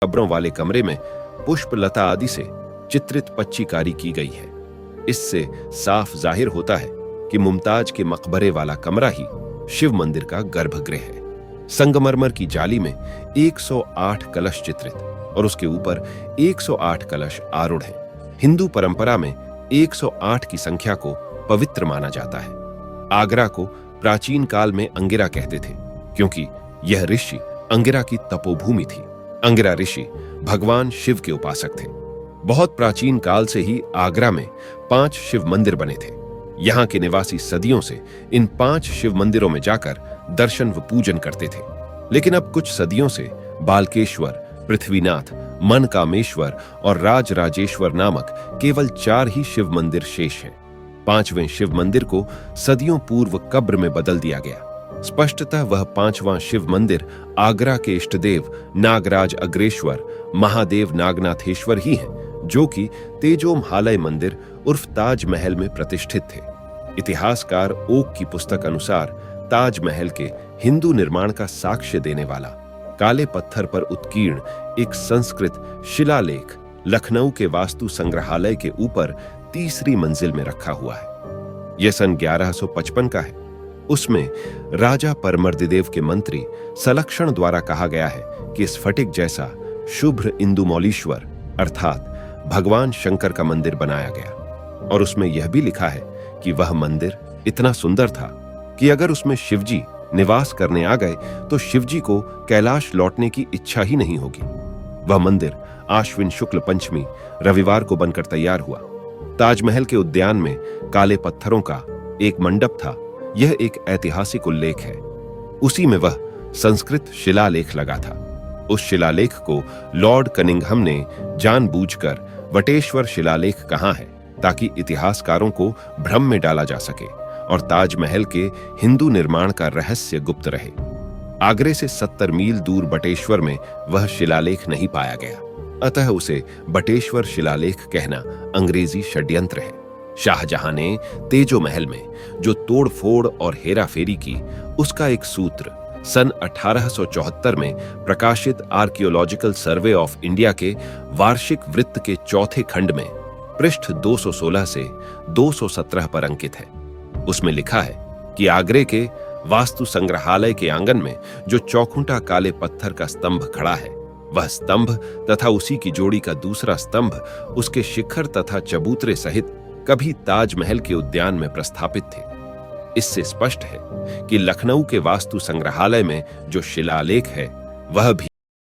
कब्रों वाले कमरे में पुष्प लता आदि से चित्रित पच्चीकारी की गई है। इससे साफ जाहिर होता है कि मुमताज के मकबरे वाला कमरा ही शिव मंदिर का गर्भगृह है। संगमरमर की जाली में 108 कलश चित्रित और उसके ऊपर 108 कलश आरूढ़ हैं। हिंदू परंपरा में 108 की संख्या को पवित्र माना जाता है। आगरा को प्राचीन काल में अंगिरा कहते थे, क्योंकि यह ऋषि अंगिरा की तपोभूमि थी। अंगिरा ऋषि भगवान शिव के उपासक थे। बहुत प्राचीन काल से ही आगरा में 5 शिव मंदिर बने थे। यहाँ के निवासी सदियों से इन 5 शिव मंदिरों में जाकर दर्शन व पूजन करते थे। लेकिन अब कुछ सदियों से बालकेश्वर, पृथ्वीनाथ, मनकामेश्वर और राजराजेश्वर नामक केवल 4 ही शिव मंदिर शेष हैं। 5वें शिव मंदिर को सदियों पूर्व कब्र में बदल दिया गया। स्पष्टतः वह 5वां शिव मंदिर आगरा के इष्टदेव नागराज अग्रेश्वर महादेव नागनाथेश्वर ही हैं, जो कि तेजोमहालय मंदिर उर्फ ताजमहल में प्रतिष्ठित थे। इतिहासकार ओक की पुस्तक अनुसार ताजमहल के हिंदू निर्माण का साक्ष्य देने वाला काले पत्थर पर उत्कीर्ण एक संस्कृत शिलालेख लखनऊ के वास्तु संग्रहालय के ऊपर तीसरी मंजिल में रखा हुआ है। यह सन 1155 का है। उसमें राजा परमर्दिदेव के मंत्री सलक्षण द्वारा कहा गया है कि स्फटिक जैसा शुभ्र इंदुमौलीश्वर अर्थात भगवान शंकर का मंदिर बनाया गया, और उसमें यह भी लिखा है कि वह मंदिर इतना सुंदर था कि अगर उसमें शिवजी निवास करने आ गए तो शिवजी को कैलाश लौटने की इच्छा ही नहीं होगी। वह मंदिर आश्विन शुक्ल पंचमी रविवार को बनकर तैयार हुआ। ताजमहल के उद्यान में काले पत्थरों का एक मंडप था। यह एक ऐतिहासिक उल्लेख है। उसी में वह संस्कृत शिलालेख लगा था। उस शिलालेख को लॉर्ड कनिंघम ने जानबूझकर वटेश्वर शिलालेख कहा है, ताकि इतिहासकारों को भ्रम में डाला जा सके और ताजमहल के हिंदू निर्माण का रहस्य गुप्त रहे। आगरे से 70 मील दूर बटेश्वर में वह शिलालेख नहीं पाया गया, अतः उसे बटेश्वर शिलालेख कहना अंग्रेजी षड्यंत्र है। शाहजहां ने तेजोमहल में जो तोड़फोड़ और हेराफेरी की, उसका एक सूत्र सन 1874 में प्रकाशित आर्कियोलॉजिकल सर्वे ऑफ इंडिया के वार्षिक वृत्त के चौथे खंड में पृष्ठ 216 से 217 पर अंकित है। उसमें लिखा है कि आगरे के वास्तु संग्रहालय के आंगन में जो चौखुंटा काले पत्थर का स्तंभ खड़ा है, वह स्तंभ तथा उसी की जोड़ी का दूसरा स्तंभ उसके शिखर तथा चबूतरे सहित कभी ताजमहल के उद्यान में प्रस्थापित थे। इससे स्पष्ट है कि लखनऊ के वास्तु संग्रहालय में जो शिलालेख है वह भी